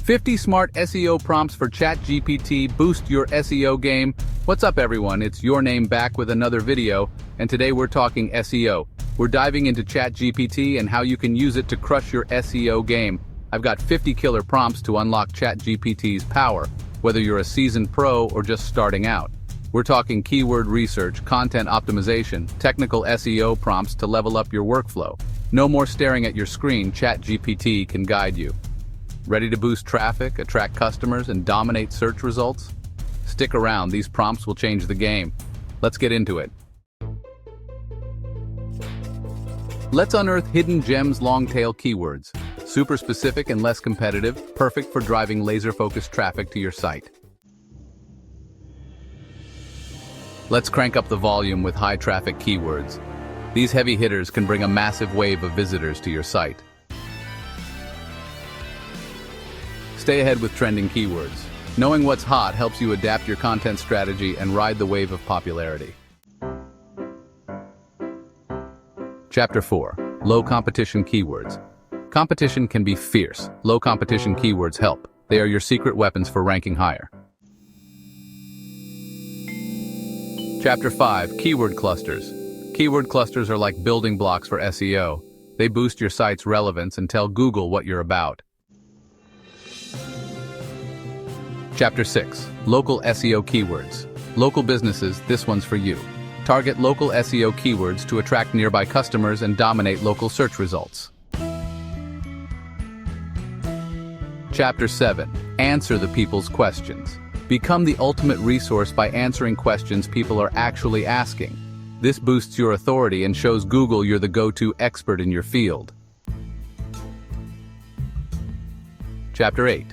50 smart SEO prompts for ChatGPT boost your SEO game. What's up everyone, it's Your Name back with another video, and today we're talking SEO. We're diving into ChatGPT and how you can use it to crush your SEO game. I've got 50 killer prompts to unlock ChatGPT's power, whether you're a seasoned pro or just starting out. We're talking keyword research, content optimization, technical SEO prompts to level up your workflow. No more staring at your screen, ChatGPT can guide you. Ready to boost traffic, attract customers, and dominate search results? Stick around, these prompts will change the game. Let's get into it. Let's unearth hidden gems, long-tail keywords. Super specific and less competitive, perfect for driving laser-focused traffic to your site. Let's crank up the volume with high-traffic keywords. These heavy hitters can bring a massive wave of visitors to your site. Stay ahead with trending keywords. Knowing what's hot helps you adapt your content strategy and ride the wave of popularity. Chapter 4. Low competition keywords. Competition can be fierce. Low competition keywords help. They are your secret weapons for ranking higher. Chapter 5. Keyword clusters. Keyword clusters are like building blocks for SEO. They boost your site's relevance and tell Google what you're about. Chapter 6. Local SEO keywords. Local businesses, this one's for you. Target local SEO keywords to attract nearby customers and dominate local search results. Chapter 7. Answer the people's questions. Become the ultimate resource by answering questions people are actually asking. This boosts your authority and shows Google you're the go-to expert in your field. Chapter 8.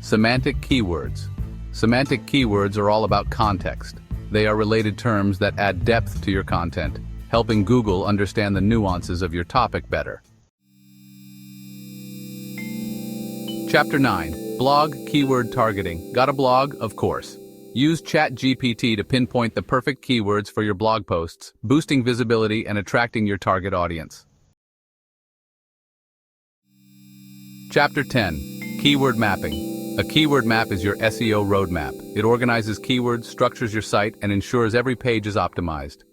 Semantic Keywords. Semantic keywords are all about context. They are related terms that add depth to your content, helping Google understand the nuances of your topic better. Chapter 9. Blog Keyword Targeting. Got a blog? Of course. Use ChatGPT to pinpoint the perfect keywords for your blog posts, boosting visibility and attracting your target audience. Chapter 10. Keyword Mapping. A keyword map is your SEO roadmap. It organizes keywords, structures your site, and ensures every page is optimized.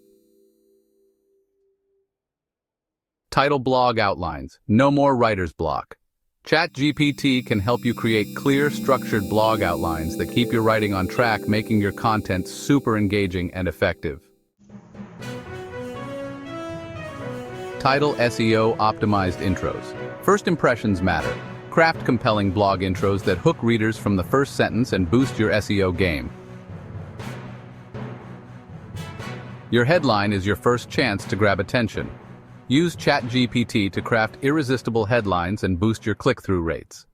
Title blog outlines. No more writer's block. ChatGPT can help you create clear, structured blog outlines that keep your writing on track, making your content super engaging and effective. Title SEO-Optimized Intros. First impressions matter. Craft compelling blog intros that hook readers from the first sentence and boost your SEO game. Your headline is your first chance to grab attention. Use ChatGPT to craft irresistible headlines and boost your click-through rates.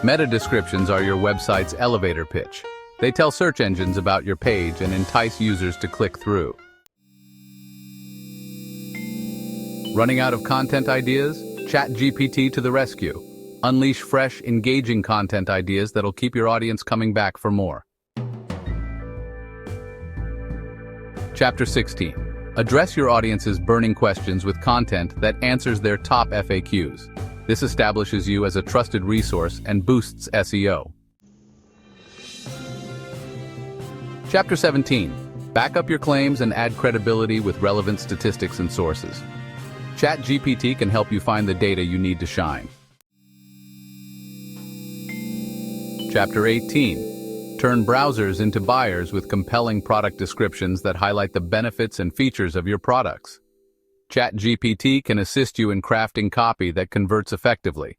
Meta descriptions are your website's elevator pitch. They tell search engines about your page and entice users to click through. Running out of content ideas? ChatGPT to the rescue. Unleash fresh, engaging content ideas that'll keep your audience coming back for more. Chapter 16. Address your audience's burning questions with content that answers their top FAQs. This establishes you as a trusted resource and boosts SEO. Chapter 17. Back up your claims and add credibility with relevant statistics and sources. ChatGPT can help you find the data you need to shine. Chapter 18. Turn browsers into buyers with compelling product descriptions that highlight the benefits and features of your products. ChatGPT can assist you in crafting copy that converts effectively.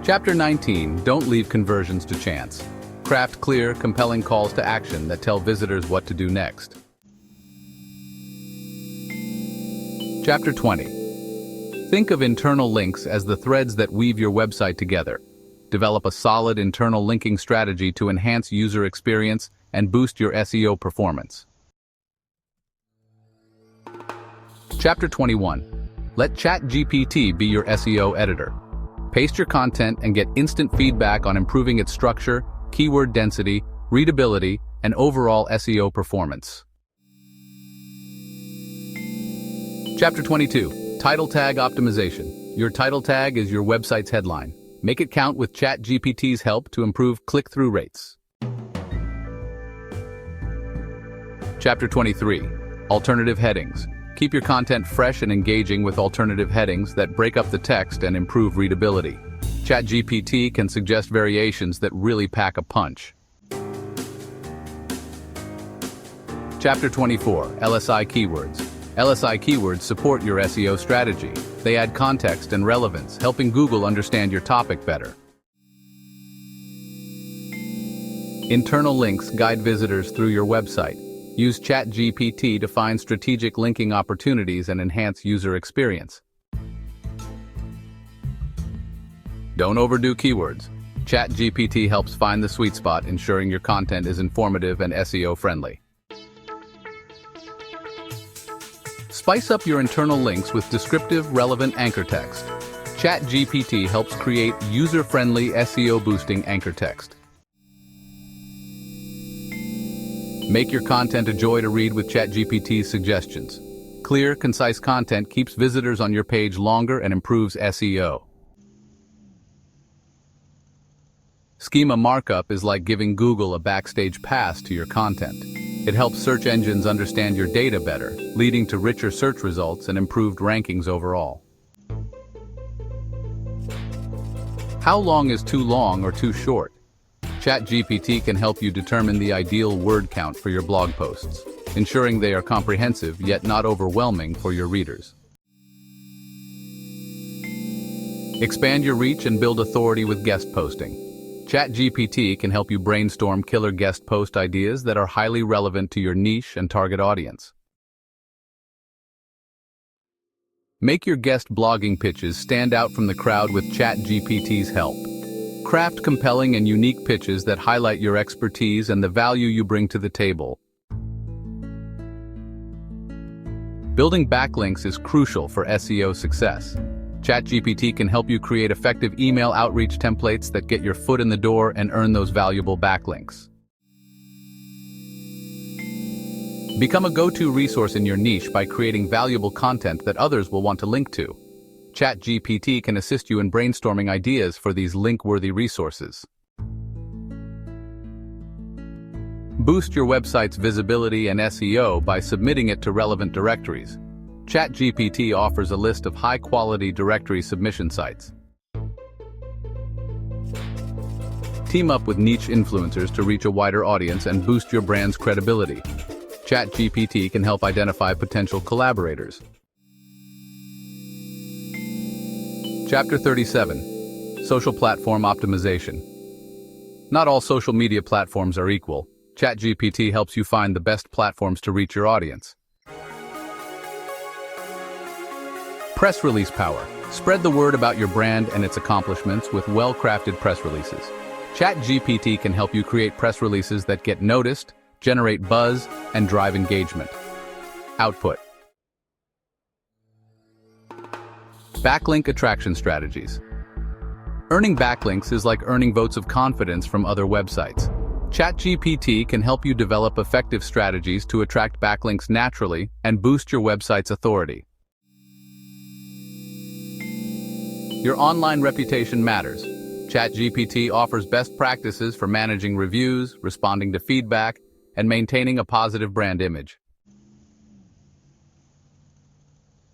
Chapter 19. Don't leave conversions to chance. Craft clear, compelling calls to action that tell visitors what to do next. Chapter 20. Think of internal links as the threads that weave your website together. Develop a solid internal linking strategy to enhance user experience and boost your SEO performance. Chapter 21. Let ChatGPT be your SEO editor. Paste your content and get instant feedback on improving its structure, keyword density, readability, and overall SEO performance. Chapter 22. Title tag optimization. Your title tag is your website's headline. Make it count with ChatGPT's help to improve click-through rates. Chapter 23. Alternative headings. Keep your content fresh and engaging with alternative headings that break up the text and improve readability. ChatGPT can suggest variations that really pack a punch. Chapter 24. LSI Keywords. LSI Keywords support your SEO strategy. They add context and relevance, helping Google understand your topic better. Internal links guide visitors through your website. Use ChatGPT to find strategic linking opportunities and enhance user experience. Don't overdo keywords. ChatGPT helps find the sweet spot, ensuring your content is informative and SEO-friendly. Spice up your internal links with descriptive, relevant anchor text. ChatGPT helps create user-friendly, SEO-boosting anchor text. Make your content a joy to read with ChatGPT's suggestions. Clear, concise content keeps visitors on your page longer and improves SEO. Schema Markup is like giving Google a backstage pass to your content. It helps search engines understand your data better, leading to richer search results and improved rankings overall. How long is too long or too short? ChatGPT can help you determine the ideal word count for your blog posts, ensuring they are comprehensive yet not overwhelming for your readers. Expand your reach and build authority with guest posting. ChatGPT can help you brainstorm killer guest post ideas that are highly relevant to your niche and target audience. Make your guest blogging pitches stand out from the crowd with ChatGPT's help. Craft compelling and unique pitches that highlight your expertise and the value you bring to the table. Building backlinks is crucial for SEO success. ChatGPT can help you create effective email outreach templates that get your foot in the door and earn those valuable backlinks. Become a go-to resource in your niche by creating valuable content that others will want to link to. ChatGPT can assist you in brainstorming ideas for these link-worthy resources. Boost your website's visibility and SEO by submitting it to relevant directories. ChatGPT offers a list of high-quality directory submission sites. Team up with niche influencers to reach a wider audience and boost your brand's credibility. ChatGPT can help identify potential collaborators. Chapter 37. Social Platform Optimization. Not all social media platforms are equal. ChatGPT helps you find the best platforms to reach your audience. Press release power. Spread the word about your brand and its accomplishments with well-crafted press releases. ChatGPT can help you create press releases that get noticed, generate buzz, and drive engagement. Output. Backlink attraction strategies. Earning backlinks is like earning votes of confidence from other websites. ChatGPT can help you develop effective strategies to attract backlinks naturally and boost your website's authority. Your online reputation matters. ChatGPT offers best practices for managing reviews, responding to feedback, and maintaining a positive brand image.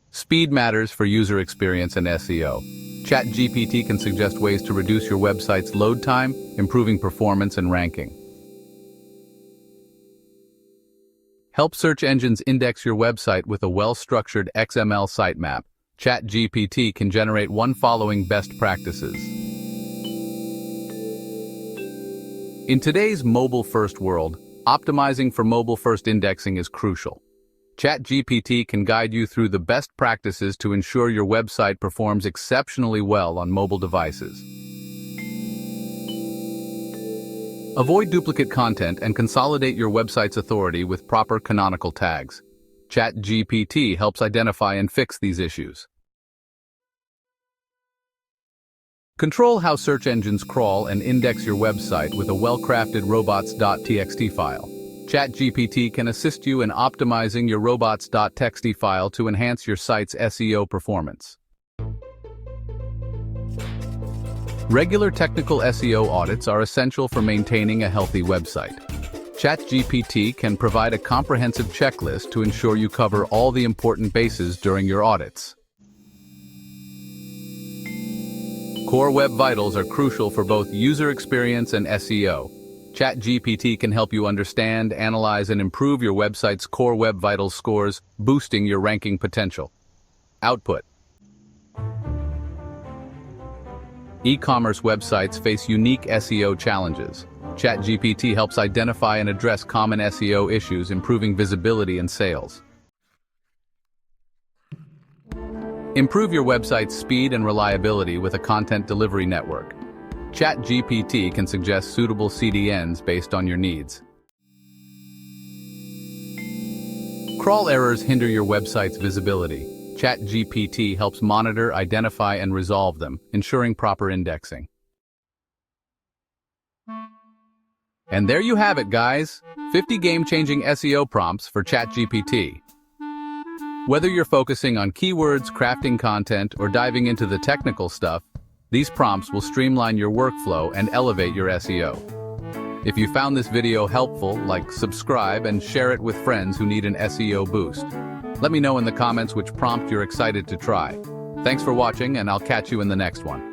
Speed matters for user experience and SEO. ChatGPT can suggest ways to reduce your website's load time, improving performance and ranking. Help search engines index your website with a well-structured XML sitemap. ChatGPT can generate one following best practices. In today's mobile-first world, optimizing for mobile-first indexing is crucial. ChatGPT can guide you through the best practices to ensure your website performs exceptionally well on mobile devices. Avoid duplicate content and consolidate your website's authority with proper canonical tags. ChatGPT helps identify and fix these issues. Control how search engines crawl and index your website with a well-crafted Robots.txt file. ChatGPT can assist you in optimizing your robots.txt file to enhance your site's SEO performance. Regular technical SEO audits are essential for maintaining a healthy website. ChatGPT can provide a comprehensive checklist to ensure you cover all the important bases during your audits. Core Web Vitals are crucial for both user experience and SEO. ChatGPT can help you understand, analyze, and improve your website's Core Web Vitals scores, boosting your ranking potential. Output. E-commerce websites face unique SEO challenges. ChatGPT helps identify and address common SEO issues, improving visibility and sales. Improve your website's speed and reliability with a content delivery network. ChatGPT can suggest suitable CDNs based on your needs. Crawl errors hinder your website's visibility. ChatGPT helps monitor, identify, and resolve them, ensuring proper indexing. And there you have it, guys. 50 game-changing SEO prompts for ChatGPT. Whether you're focusing on keywords, crafting content, or diving into the technical stuff, these prompts will streamline your workflow and elevate your SEO. If you found this video helpful, subscribe, and share it with friends who need an SEO boost. Let me know in the comments which prompt you're excited to try. Thanks for watching, and I'll catch you in the next one.